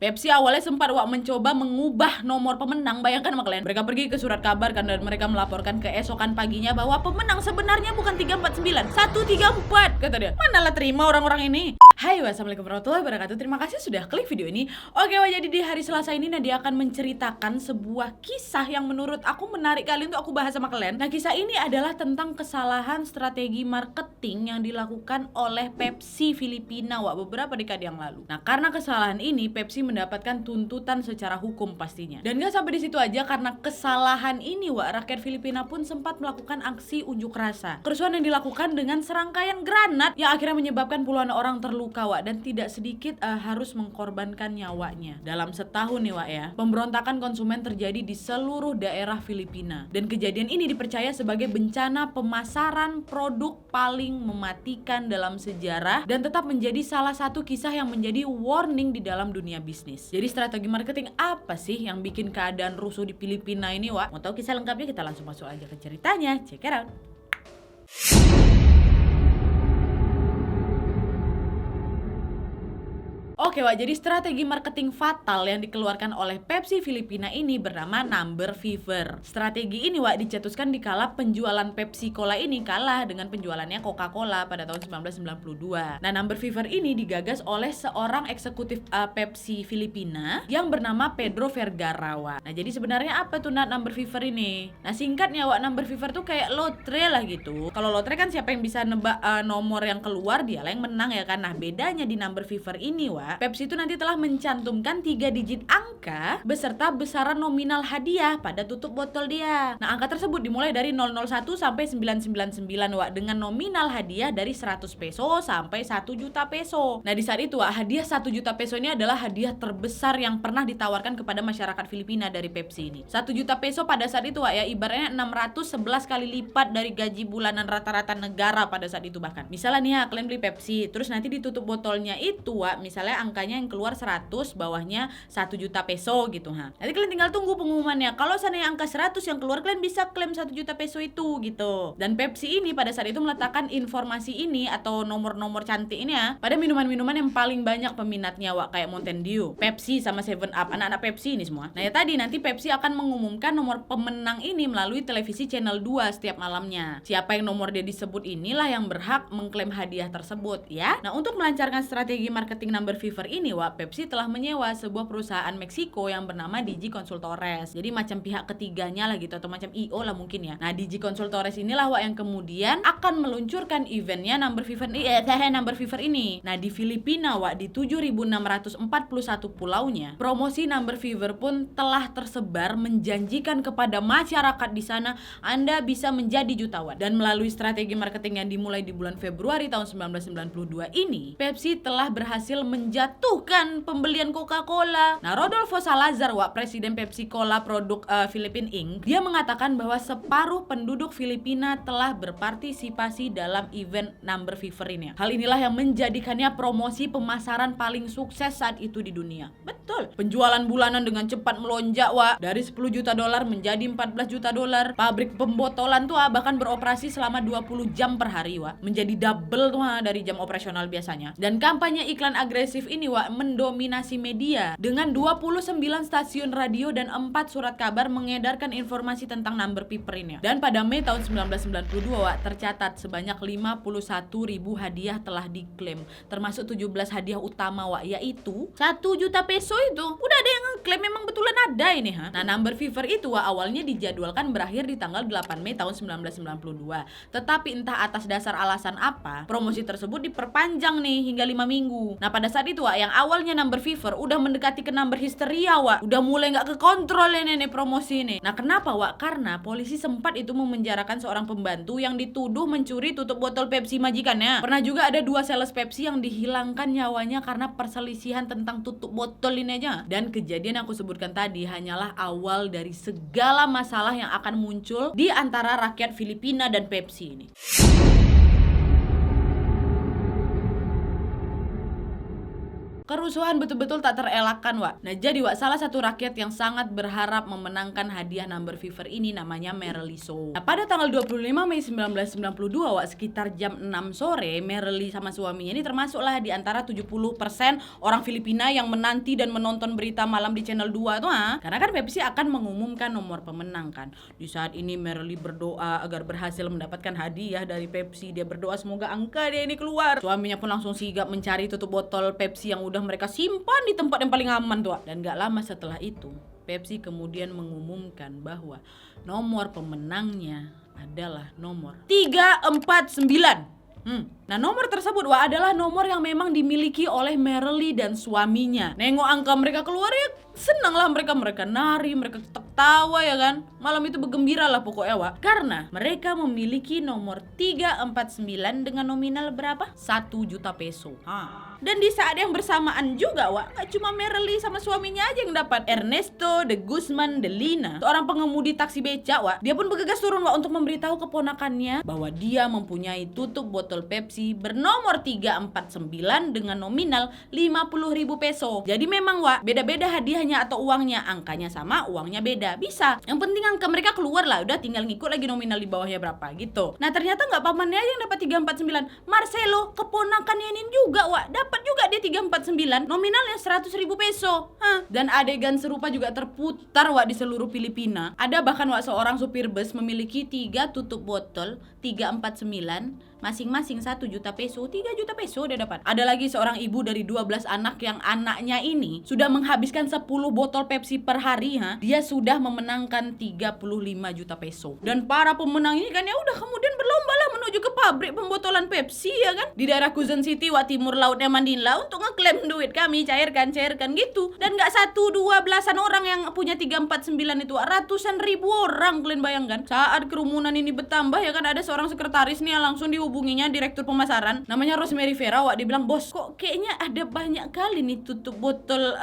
Pepsi awalnya sempat mencoba mengubah nomor pemenang. Bayangkan sama kalian, mereka pergi ke surat kabar kan, dan mereka melaporkan keesokan paginya bahwa pemenang sebenarnya bukan 349, 134 kata dia. Manalah terima orang-orang ini. Hai, wassalamualaikum warahmatullahi wabarakatuh. Terima kasih sudah klik video ini. Oke, jadi di hari Selasa ini Nadia akan menceritakan sebuah kisah yang menurut aku menarik kali untuk aku bahas sama kalian. Nah, kisah ini adalah tentang kesalahan strategi marketing yang dilakukan oleh Pepsi Filipina beberapa dekade yang lalu. Nah, karena kesalahan ini Pepsi mendapatkan tuntutan secara hukum pastinya. Dan gak sampai di situ aja, karena kesalahan ini rakyat Filipina pun sempat melakukan aksi unjuk rasa. Kerusuhan yang dilakukan dengan serangkaian granat yang akhirnya menyebabkan puluhan orang terluka dan tidak sedikit harus mengkorbankan nyawanya. Dalam setahun nih ya, pemberontakan konsumen terjadi di seluruh daerah Filipina. Dan kejadian ini dipercaya sebagai bencana pemasaran produk paling mematikan dalam sejarah dan tetap menjadi salah satu kisah yang menjadi warning di dalam dunia bisnis. Jadi strategi marketing apa sih yang bikin keadaan rusuh di Filipina ini, Mau tahu kisah lengkapnya? Kita langsung masuk aja ke ceritanya. Check it out. Oke, jadi strategi marketing fatal yang dikeluarkan oleh Pepsi Filipina ini bernama Number Fever. Strategi ini dicetuskan di kala penjualan Pepsi Cola ini kalah dengan penjualannya Coca-Cola pada tahun 1992. Nah, Number Fever ini digagas oleh seorang eksekutif Pepsi Filipina yang bernama Pedro Vergara. Nah, jadi sebenarnya apa tuh Number Fever ini? Nah, singkatnya Number Fever tuh kayak lotre lah gitu. Kalau lotre kan siapa yang bisa nebak nomor yang keluar, dialah yang menang ya kan. Nah, bedanya di Number Fever ini Pepsi itu nanti telah mencantumkan 3 digit angka beserta besaran nominal hadiah pada tutup botol dia. Nah, angka tersebut dimulai dari 001 sampai 999 dengan nominal hadiah dari 100 peso sampai 1 juta peso. Nah, di saat itu hadiah 1 juta peso ini adalah hadiah terbesar yang pernah ditawarkan kepada masyarakat Filipina dari Pepsi ini. 1 juta peso pada saat itu ibaratnya 611 kali lipat dari gaji bulanan rata-rata negara pada saat itu bahkan. Misalnya nih kalian beli Pepsi, terus nanti ditutup botolnya itu misalnya angkanya yang keluar 100, bawahnya 1 juta peso gitu. Nanti kalian tinggal tunggu pengumumannya. Kalau seandainya angka 100 yang keluar, kalian bisa klaim 1 juta peso itu gitu. Dan Pepsi ini pada saat itu meletakkan informasi ini atau nomor-nomor cantik ini pada minuman-minuman yang paling banyak peminatnya kayak Mountain Dew, Pepsi sama 7up, anak-anak Pepsi ini semua. Nah, nanti Pepsi akan mengumumkan nomor pemenang ini melalui televisi channel 2 setiap malamnya. Siapa yang nomor dia disebut inilah yang berhak mengklaim hadiah tersebut ya. Nah, untuk melancarkan strategi marketing Number Fever ini Pepsi telah menyewa sebuah perusahaan Meksiko yang bernama Digi Consultores. Jadi macam pihak ketiganya lah gitu, atau macam IO lah mungkin ya. Nah, Digi Consultores inilah yang kemudian akan meluncurkan eventnya Number Fever ini. Nah, di Filipina di 7.641 pulaunya, promosi Number Fever pun telah tersebar menjanjikan kepada masyarakat di sana Anda bisa menjadi jutawan. Dan melalui strategi marketing yang dimulai di bulan Februari tahun 1992 ini, Pepsi telah berhasil menjatuhkan pembelian Coca-Cola. Nah, Rodolfo Salazar, presiden Pepsi Cola produk Philippine Inc., dia mengatakan bahwa separuh penduduk Filipina telah berpartisipasi dalam event Number Fever ini. Hal inilah yang menjadikannya promosi pemasaran paling sukses saat itu di dunia. Betul. Penjualan bulanan dengan cepat melonjak dari 10 juta dolar menjadi 14 juta dolar. Pabrik pembotolan tuh bahkan beroperasi selama 20 jam per hari menjadi double tuh dari jam operasional biasanya. Dan kampanye iklan agresif ini mendominasi media dengan 29 stasiun radio dan 4 surat kabar mengedarkan informasi tentang Number Fever ini. Dan pada Mei tahun 1992 tercatat sebanyak 51.000 hadiah telah diklaim, termasuk 17 hadiah utama yaitu 1 juta peso itu. Udah ada yang ngeklaim, memang betulan ada ini Nah, Number Fever itu awalnya dijadwalkan berakhir di tanggal 8 Mei tahun 1992. Tetapi entah atas dasar alasan apa, promosi tersebut diperpanjang nih hingga 5 minggu. Nah, pada saat itu yang awalnya Number Fever udah mendekati ke Number Hysteria udah mulai nggak kekontrol ini promosi ini. Nah, kenapa karena polisi sempat itu memenjarakan seorang pembantu yang dituduh mencuri tutup botol Pepsi majikannya. Pernah juga ada 2 sales Pepsi yang dihilangkan nyawanya karena perselisihan tentang tutup botol ini aja. Dan kejadian yang aku sebutkan tadi hanyalah awal dari segala masalah yang akan muncul di antara rakyat Filipina dan Pepsi ini. Kerusuhan betul-betul tak terelakkan, Wak. Nah, jadi Wak, salah satu rakyat yang sangat berharap memenangkan hadiah number fever ini namanya Merely So. Nah, pada tanggal 25 Mei 1992, Wak, sekitar jam 6 sore, Merely sama suaminya ini termasuklah di antara 70% orang Filipina yang menanti dan menonton berita malam di channel 2 tuh, karena kan Pepsi akan mengumumkan nomor pemenang kan. Di saat ini Merely berdoa agar berhasil mendapatkan hadiah dari Pepsi. Dia berdoa semoga angka dia ini keluar. Suaminya pun langsung sigap mencari tutup botol Pepsi yang udah mereka simpan di tempat yang paling aman tuh. Dan gak lama setelah itu, Pepsi kemudian mengumumkan bahwa nomor pemenangnya adalah nomor 349. Nah, nomor tersebut adalah nomor yang memang dimiliki oleh Merely dan suaminya. Nengok angka mereka keluar ya senang lah mereka nari, mereka tertawa ya kan. Malam itu bergembira lah pokoknya karena mereka memiliki nomor 349 dengan nominal berapa? 1 juta peso. Dan di saat yang bersamaan juga gak cuma Merely sama suaminya aja yang dapat. Ernesto de Guzman de Lina, seorang pengemudi taksi becak dia pun bergegas turun untuk memberitahu keponakannya bahwa dia mempunyai tutup botol Pepsi bernomor 349 dengan nominal 50.000 peso. Jadi memang beda-beda hadiahnya atau uangnya, angkanya sama, uangnya beda, bisa. Yang penting angka mereka keluar lah, udah tinggal ngikut lagi nominal di bawahnya berapa gitu. Nah, ternyata nggak pamannya aja yang dapat 349. Marcelo, keponakannya ini juga dapat juga dia 349, nominalnya 100.000 peso. Dan adegan serupa juga terputar di seluruh Filipina. Ada bahkan seorang supir bus memiliki 3 tutup botol 349 masing-masing 1 juta peso, 3 juta peso dia dapat. Ada lagi seorang ibu dari 12 anak yang anaknya ini sudah menghabiskan 10 botol Pepsi per hari. Dia sudah memenangkan 35 juta peso. Dan para pemenang ini kan ya udah kemudian berlomba lah menuju ke pabrik pembotolan Pepsi ya kan, di daerah Quezon City timur lautnya Manila untuk ngeklaim duit kami, cairkan gitu. Dan gak 1-2 belasan orang yang punya 349 itu, ratusan ribu orang, kalian bayangkan. Saat kerumunan ini bertambah ya kan, ada seorang sekretaris nih yang langsung dihubunginya direktur pemasaran namanya Rosemary Vera. Dia bilang, bos, kok kayaknya ada banyak kali nih tutup botol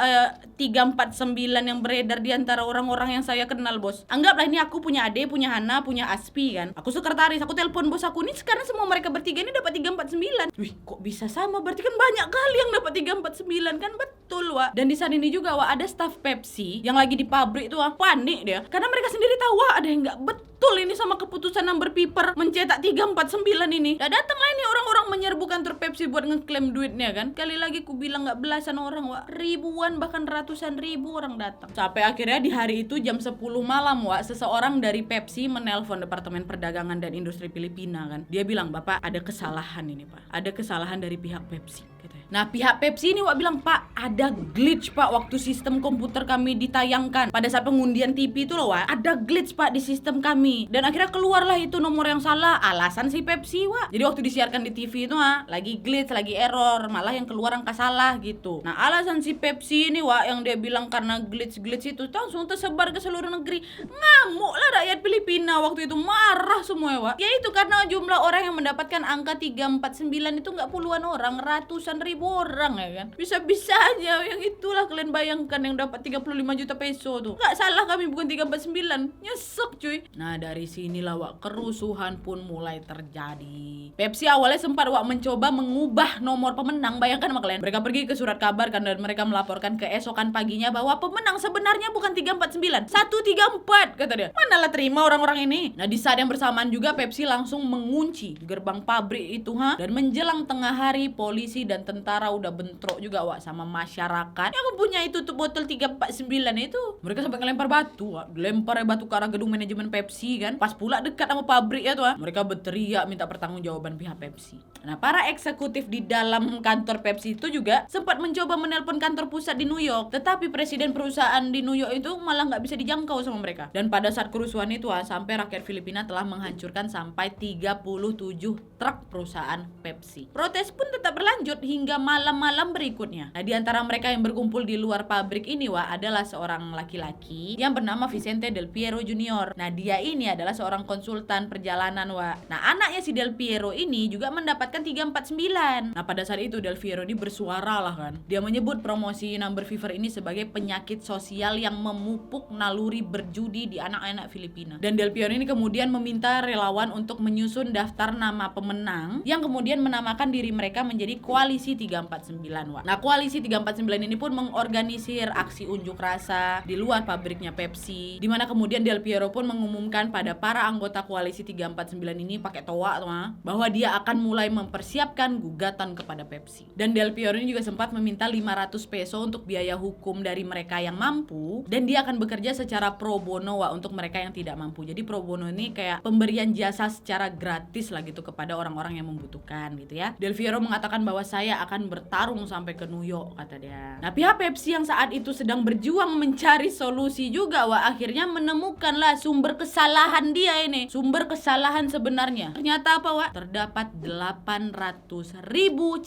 349 yang beredar di antara orang-orang yang saya kenal, bos. Anggaplah ini aku punya Ade, punya Hana, punya Aspi kan. Aku sekretaris, aku telepon bos aku nih, sekarang semua mereka bertiga ini dapat 349. Wih, kok bisa sama? Berarti kan banyak kali yang dapat 349 kan, betul Dan di saat ini juga ada staf Pepsi yang lagi di pabrik tuh panik dia karena mereka sendiri tahu ada yang nggak betul ini sama keputusan number paper mencetak 349 ini. Dan datanglah ini orang-orang menyerbu kantor Pepsi buat ngeklaim duitnya kan. Kali lagi ku bilang nggak belasan orang ribuan bahkan ratusan ribu orang datang. Sampai akhirnya di hari itu jam 10 malam seseorang dari Pepsi menelpon Departemen Perdagangan dan Industri Filipina kan. Dia bilang, Bapak, ada kesalahan ini Pak, ada kesalahan dari pihak Pepsi katanya. Nah, pihak Pepsi ini bilang, Pak, ada glitch Pak waktu sistem komputer kami ditayangkan. Pada saat pengundian TV itu ada glitch Pak di sistem kami. Dan akhirnya keluarlah itu nomor yang salah. Alasan si Pepsi Jadi waktu disiarkan di TV itu lagi glitch, lagi error, malah yang keluar angka salah gitu. Nah, alasan si Pepsi ini yang dia bilang karena glitch itu langsung tersebar ke seluruh negeri. Ngamuk lah rakyat Filipina waktu itu, marah semua Ya itu karena jumlah orang yang mendapatkan angka 349 itu nggak puluhan orang, ratusan ribu orang ya kan. Bisa-bisa aja yang itulah kalian bayangkan yang dapat 35 juta peso tuh. Nggak salah kami bukan 349. Nyesek cuy. Nah, dari sinilah kerusuhan pun mulai terjadi. Pepsi awalnya sempat mencoba mengubah nomor pemenang. Bayangkan sama kalian. Mereka pergi ke surat kabar kan, dan mereka melaporkan keesokan paginya bahwa pemenang sebenarnya bukan 349, 134 kata dia. Manalah terima orang-orang ini. Nah, di saat yang bersamaan juga Pepsi langsung mengunci gerbang pabrik itu dan menjelang tengah hari polisi dan tentara udah bentrok juga sama masyarakat yang mempunyai tutup botol 349 itu. Mereka sampai ngelempar batu, lempar batu ke arah gedung manajemen Pepsi kan. Pas pula dekat sama pabrik ya mereka berteriak minta pertanggungjawaban pihak Pepsi. Nah, para eksekutif di dalam kantor Pepsi itu juga sempat mencoba menelpon kantor pusat di New York, tetapi presiden perusahaan di New York itu malah nggak bisa dijangkau sama mereka. Dan pada saat kerusuhan itu sampai rakyat Filipina telah menghancurkan sampai 37 truk perusahaan Pepsi. Protes pun tetap berlanjut hingga malam-malam berikutnya. Nah, di antara mereka yang berkumpul di luar pabrik ini adalah seorang laki-laki yang bernama Vicente Del Piero Jr. Nah, dia ini adalah seorang konsultan perjalanan Nah, anaknya si Del Piero ini juga mendapatkan 349. Nah, pada saat itu Del Piero ini bersuara lah kan. Dia menyebut promosi number fever ini sebagai penyakit sosial yang memupuk naluri berjudi di anak-anak Filipina. Dan Del Piero ini kemudian meminta relawan untuk menyusun daftar nama pemenang yang kemudian menamakan diri mereka menjadi koalisi Koalisi 349, Wak. Nah, Koalisi 349 ini pun mengorganisir aksi unjuk rasa di luar pabriknya Pepsi, di mana kemudian Del Piero pun mengumumkan pada para anggota Koalisi 349 ini pakai toa bahwa dia akan mulai mempersiapkan gugatan kepada Pepsi. Dan Del Piero ini juga sempat meminta 500 peso untuk biaya hukum dari mereka yang mampu, dan dia akan bekerja secara pro bono, Wak, untuk mereka yang tidak mampu. Jadi pro bono ini kayak pemberian jasa secara gratis lah gitu kepada orang-orang yang membutuhkan gitu ya. Del Piero mengatakan bahwa saya akan bertarung sampai ke New York, kata dia. Nah, pihak Pepsi yang saat itu sedang berjuang mencari solusi juga, Wak, akhirnya menemukanlah sumber kesalahan dia ini. Sumber kesalahan sebenarnya. Ternyata apa, Wak? Terdapat 800.000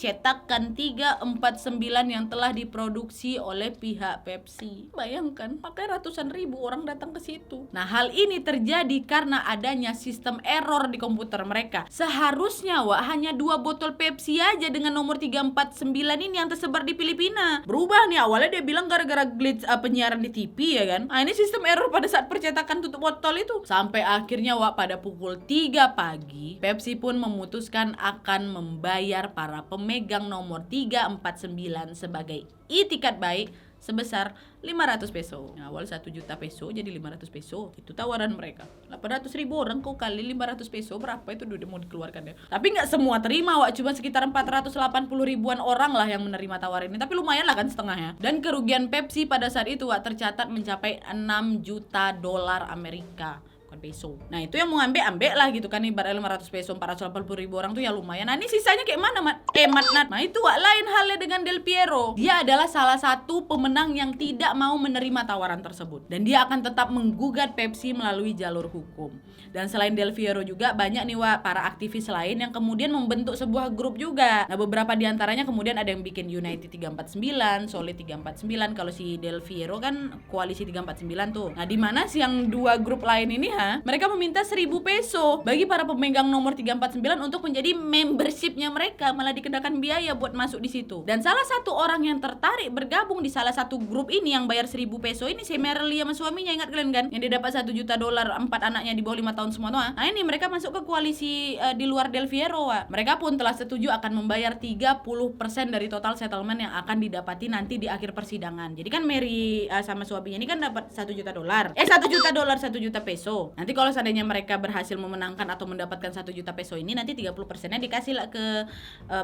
cetakan 349 yang telah diproduksi oleh pihak Pepsi. Bayangkan, pakai ratusan ribu orang datang ke situ. Nah, hal ini terjadi karena adanya sistem error di komputer mereka. Seharusnya, Wak, hanya 2 botol Pepsi aja dengan nomor 349 ini yang tersebar di Filipina. Berubah nih, awalnya dia bilang gara-gara glitch penyiaran di TV ya kan. Nah, ini sistem error pada saat percetakan tutup botol itu. Sampai akhirnya, Wak, pada pukul 3 pagi, Pepsi pun memutuskan akan membayar para pemegang nomor 349 sebagai itikat baik sebesar 500 peso. Nah, awal 1 juta peso jadi 500 peso. Itu tawaran mereka. 800.000 orang kok kali 500 peso, berapa itu udah mau dikeluarkan ya. Tapi nggak semua terima, Wak. Cuma sekitar 480.000-an orang lah yang menerima tawaran ini. Tapi lumayan lah kan setengahnya. Dan kerugian Pepsi pada saat itu, Wak, tercatat mencapai 6 juta dolar Amerika. Peso. Nah, itu yang mau ambil lah gitu kan, ibarat 500 peso 480.000 orang tuh ya lumayan. Nah, ini sisanya kayak mana, Mat? Nat. Nah, itu, Wak, lain halnya dengan Del Piero. Dia adalah salah satu pemenang yang tidak mau menerima tawaran tersebut, dan dia akan tetap menggugat Pepsi melalui jalur hukum. Dan selain Del Piero juga banyak nih, Wak, para aktivis lain yang kemudian membentuk sebuah grup juga. Nah, beberapa diantaranya kemudian ada yang bikin United 349, Solid 349. Kalau si Del Piero kan Koalisi 349 tuh. Nah, di mana sih yang 2 grup lain ini mereka meminta 1.000 peso bagi para pemegang nomor 349 untuk menjadi membershipnya mereka, malah dikenakan biaya buat masuk di situ. Dan salah satu orang yang tertarik bergabung di salah satu grup ini yang bayar 1.000 peso ini si Merly sama suaminya, ingat kalian kan? Yang dia dapat 1 juta dolar, 4 anaknya di bawah 5 tahun semua tuh. Nah, ini mereka masuk ke koalisi di luar Del Piero, Wak. Mereka pun telah setuju akan membayar 30% dari total settlement yang akan didapati nanti di akhir persidangan. Jadi kan Mary sama suaminya ini kan dapat 1 juta dolar. 1 juta dolar, 1 juta peso. Nanti kalau seandainya mereka berhasil memenangkan atau mendapatkan 1 juta peso ini, nanti 30%-nya dikasih lah ke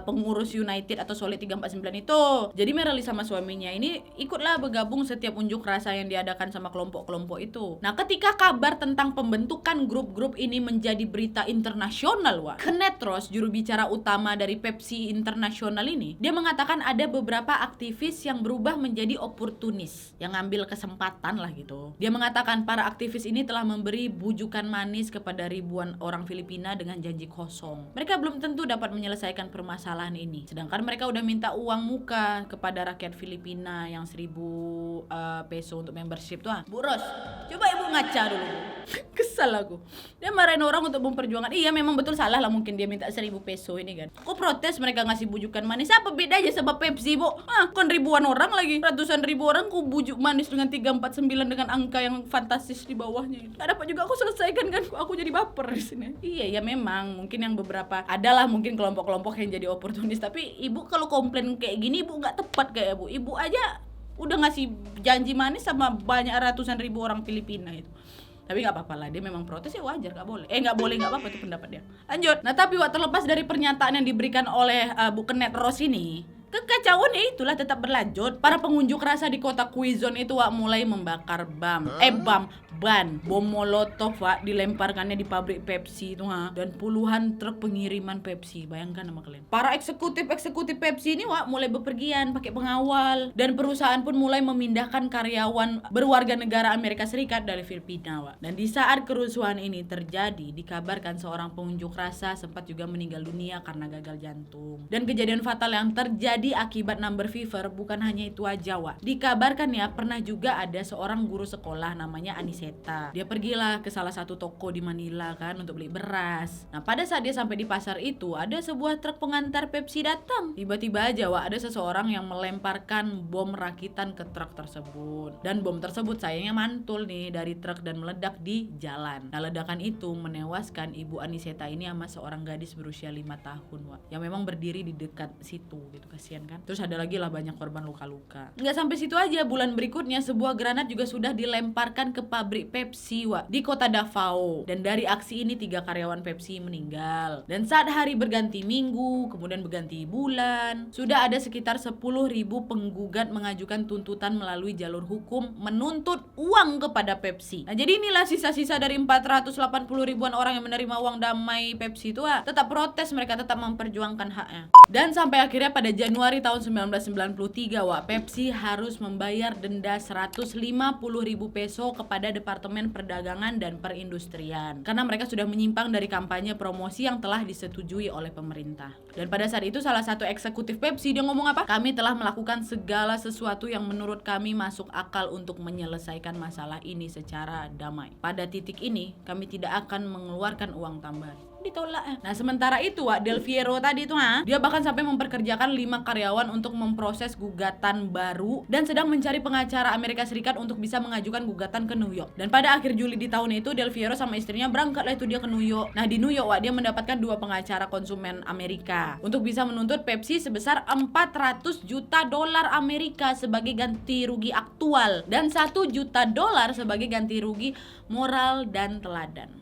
pengurus United atau Solid 349 itu. Jadi Merly sama suaminya ini ikutlah bergabung setiap unjuk rasa yang diadakan sama kelompok-kelompok itu. Nah, ketika kabar tentang pembentukan grup-grup ini menjadi berita internasional, Wak, Kenneth Ross, juru bicara utama dari Pepsi Internasional ini, dia mengatakan ada beberapa aktivis yang berubah menjadi oportunis, yang ngambil kesempatan lah gitu. Dia mengatakan para aktivis ini telah memberi bujukan manis kepada ribuan orang Filipina dengan janji kosong. Mereka belum tentu dapat menyelesaikan permasalahan ini. Sedangkan mereka udah minta uang muka kepada rakyat Filipina yang 1.000 peso untuk membership tuh. Bu Ros, coba Ibu ngaca dulu. Kesal aku. Dia marahin orang untuk memperjuangkan. Iya, memang betul salah lah mungkin dia minta 1.000 peso ini kan. Kok protes mereka ngasih bujukan manis? Apa bedanya sama Pepsi, Bu? Kan ribuan orang lagi. Ratusan ribu orang kok bujuk manis dengan 349 dengan angka yang fantastis di bawahnya itu. Gak dapat juga aku selesaikan kan, aku jadi baper di sini. Iya, ya memang mungkin yang beberapa adalah mungkin kelompok-kelompok yang jadi oportunis, tapi Ibu kalau komplain kayak gini Ibu nggak tepat kayak Bu. Ibu aja udah ngasih janji manis sama banyak ratusan ribu orang Filipina itu. Tapi nggak apa-apa lah, dia memang protes ya wajar, nggak boleh. Nggak apa-apa, itu pendapat dia. Lanjut. Nah, tapi Wak, terlepas dari pernyataan yang diberikan oleh Bu Kenneth Ross ini, kekacauan ya itulah tetap berlanjut. Para pengunjuk rasa di kota Quezon itu, Wak, mulai membakar bom molotov, Wak, dilemparkannya di pabrik Pepsi itu, dan puluhan truk pengiriman Pepsi. Bayangkan sama kalian. Para eksekutif Pepsi ini, Wak, mulai bepergian pakai pengawal, dan perusahaan pun mulai memindahkan karyawan berwarga negara Amerika Serikat dari Filipina, Wak. Dan di saat kerusuhan ini terjadi, dikabarkan seorang pengunjuk rasa sempat juga meninggal dunia karena gagal jantung. Dan kejadian fatal yang terjadi terjadi akibat number fever bukan hanya itu aja, Wak. Dikabarkan ya, pernah juga ada seorang guru sekolah namanya Aniseta. Dia pergilah ke salah satu toko di Manila kan untuk beli beras. Nah, pada saat dia sampai di pasar itu, ada sebuah truk pengantar Pepsi datang. Tiba-tiba aja, Wak, ada seseorang yang melemparkan bom rakitan ke truk tersebut. Dan bom tersebut sayangnya mantul nih dari truk dan meledak di jalan. Nah, ledakan itu menewaskan Ibu Aniseta ini sama seorang gadis berusia 5 tahun, Wak, yang memang berdiri di dekat situ gitu, kasihan kan. Terus ada lagi lah banyak korban luka-luka. Nggak sampai situ aja, bulan berikutnya sebuah granat juga sudah dilemparkan ke pabrik Pepsi, Wak, di kota Davao. Dan dari aksi ini 3 karyawan Pepsi meninggal. Dan saat hari berganti minggu, kemudian berganti bulan, sudah ada sekitar 10.000 penggugat mengajukan tuntutan melalui jalur hukum menuntut uang kepada Pepsi. Nah, jadi inilah sisa-sisa dari 480 ribuan orang yang menerima uang damai Pepsi itu, Wak, tetap protes, mereka tetap memperjuangkan haknya. Dan sampai akhirnya pada Januari tahun 1993, Wak, Pepsi harus membayar denda 150.000 peso kepada Departemen Perdagangan dan Perindustrian karena mereka sudah menyimpang dari kampanye promosi yang telah disetujui oleh pemerintah. Dan pada saat itu salah satu eksekutif Pepsi dia ngomong apa? Kami telah melakukan segala sesuatu yang menurut kami masuk akal untuk menyelesaikan masalah ini secara damai. Pada titik ini kami tidak akan mengeluarkan uang tambahan. Ditolak. Nah, sementara itu, Wak, Del Fierro tadi itu, dia bahkan sampai memperkerjakan 5 karyawan untuk memproses gugatan baru dan sedang mencari pengacara Amerika Serikat untuk bisa mengajukan gugatan ke New York. Dan pada akhir Juli di tahun itu, Del Fierro sama istrinya berangkatlah itu dia ke New York. Nah, di New York, Wak, dia mendapatkan 2 pengacara konsumen Amerika untuk bisa menuntut Pepsi sebesar 400 juta dolar Amerika sebagai ganti rugi aktual dan 1 juta dolar sebagai ganti rugi moral dan teladan.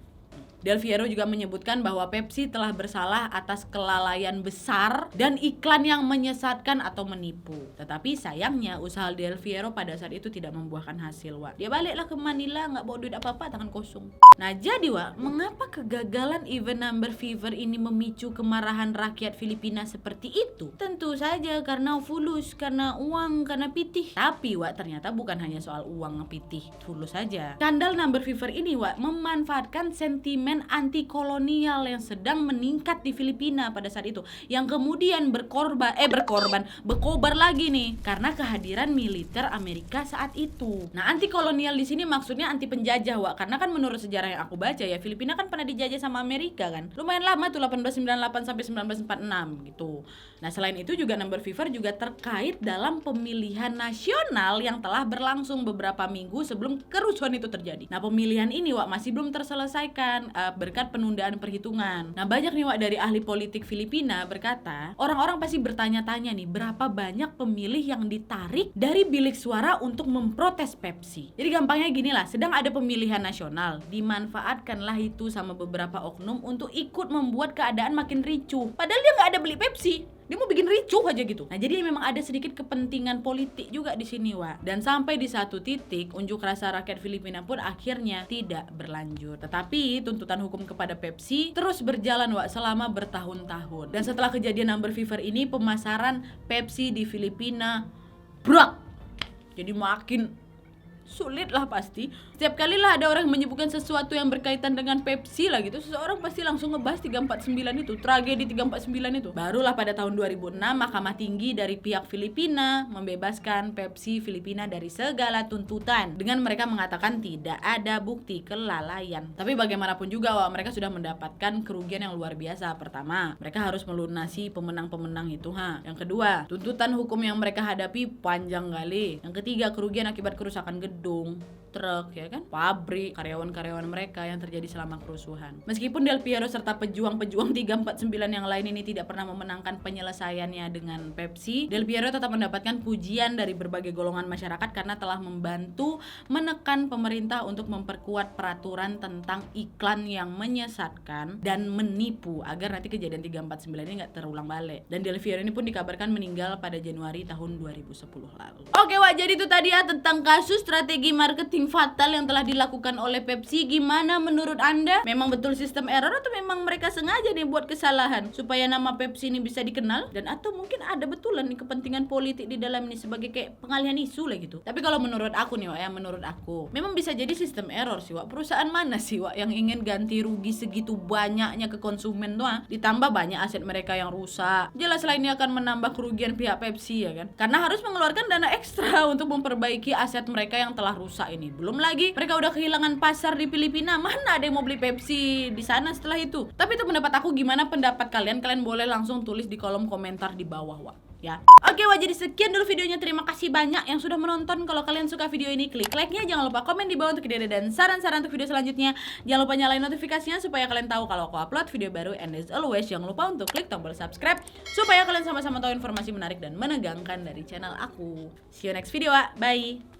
Del Fierro juga menyebutkan bahwa Pepsi telah bersalah atas kelalaian besar dan iklan yang menyesatkan atau menipu. Tetapi sayangnya usaha Del Fierro pada saat itu tidak membuahkan hasil, Wak. Dia baliklah ke Manila nggak bawa duit apa-apa, tangan kosong. Nah, jadi, Wak, mengapa kegagalan event number fever ini memicu kemarahan rakyat Filipina seperti itu? Tentu saja karena fulus, karena uang, karena pitih. Tapi, Wak, ternyata bukan hanya soal uang pitih fulus saja. Skandal number fever ini, Wak, memanfaatkan sentimen anti kolonial yang sedang meningkat di Filipina pada saat itu, yang kemudian berkobar lagi nih karena kehadiran militer Amerika saat itu. Nah, anti kolonial di sini maksudnya anti penjajah, Wak, karena kan menurut sejarah yang aku baca ya, Filipina kan pernah dijajah sama Amerika kan. Lumayan lama tuh, 1898 sampai 1946 gitu. Nah, selain itu juga number fever juga terkait dalam pemilihan nasional yang telah berlangsung beberapa minggu sebelum kerusuhan itu terjadi. Nah, pemilihan ini, Wak, masih belum terselesaikan berkat penundaan perhitungan. Nah, banyak nih, Wak, dari ahli politik Filipina berkata, orang-orang pasti bertanya-tanya nih, berapa banyak pemilih yang ditarik dari bilik suara untuk memprotes Pepsi. Jadi gampangnya gini lah, sedang ada pemilihan nasional, dimanfaatkanlah itu sama beberapa oknum untuk ikut membuat keadaan makin ricuh. Padahal dia nggak ada beli Pepsi. Dia mau bikin ricuh aja gitu. Nah, jadi memang ada sedikit kepentingan politik juga di sini, Wak. Dan sampai di satu titik, unjuk rasa rakyat Filipina pun akhirnya tidak berlanjut. Tetapi tuntutan hukum kepada Pepsi terus berjalan, Wak, selama bertahun-tahun. Dan setelah kejadian number fever ini, pemasaran Pepsi di Filipina brak. Jadi makin sulit lah pasti. Setiap kali lah ada orang menyebutkan sesuatu yang berkaitan dengan Pepsi lah gitu, seseorang pasti langsung ngebahas 349 itu, tragedi 349 itu. Barulah pada tahun 2006 Mahkamah Tinggi dari pihak Filipina membebaskan Pepsi Filipina dari segala tuntutan dengan mereka mengatakan tidak ada bukti kelalaian. Tapi bagaimanapun juga, Wak, mereka sudah mendapatkan kerugian yang luar biasa. Pertama, mereka harus melunasi pemenang-pemenang itu, Yang kedua, tuntutan hukum yang mereka hadapi panjang kali. Yang ketiga, kerugian akibat kerusakan gedung, truk, ya kan, pabrik, karyawan-karyawan mereka yang terjadi selama kerusuhan. Meskipun Del Fierro serta pejuang-pejuang 349 yang lain ini tidak pernah memenangkan penyelesaiannya dengan Pepsi, Del Fierro tetap mendapatkan pujian dari berbagai golongan masyarakat karena telah membantu menekan pemerintah untuk memperkuat peraturan tentang iklan yang menyesatkan dan menipu agar nanti kejadian 349 ini nggak terulang balik. Dan Del Fierro ini pun dikabarkan meninggal pada Januari tahun 2010 lalu. Oke, Wak, jadi itu tadi ya tentang kasus strategi strategi marketing fatal yang telah dilakukan oleh Pepsi. Gimana menurut Anda? Memang betul sistem error atau memang mereka sengaja nih buat kesalahan supaya nama Pepsi ini bisa dikenal? Dan atau mungkin ada betulan nih kepentingan politik di dalam ini sebagai kayak pengalihan isu lah gitu. Tapi kalau menurut aku nih Wak, ya menurut aku memang bisa jadi sistem error sih Wak. Perusahaan mana sih Wak yang ingin ganti rugi segitu banyaknya ke konsumen tuh, ditambah banyak aset mereka yang rusak. Jelas lah ini akan menambah kerugian pihak Pepsi ya kan, karena harus mengeluarkan dana ekstra untuk memperbaiki aset mereka yang telah rusak ini. Belum lagi mereka udah kehilangan pasar di Filipina, mana ada yang mau beli Pepsi di sana setelah itu. Tapi itu pendapat aku, gimana pendapat kalian? Kalian boleh langsung tulis di kolom komentar di bawah Wak ya. Oke Wak, jadi sekian dulu videonya. Terima kasih banyak yang sudah menonton. Kalau kalian suka video ini, klik like-nya, jangan lupa komen di bawah untuk ide dan saran-saran untuk video selanjutnya. Jangan lupa nyalain notifikasinya supaya kalian tahu kalau aku upload video baru. And as always, jangan lupa untuk klik tombol subscribe supaya kalian sama-sama tahu informasi menarik dan menegangkan dari channel aku. See you next video Wak, bye.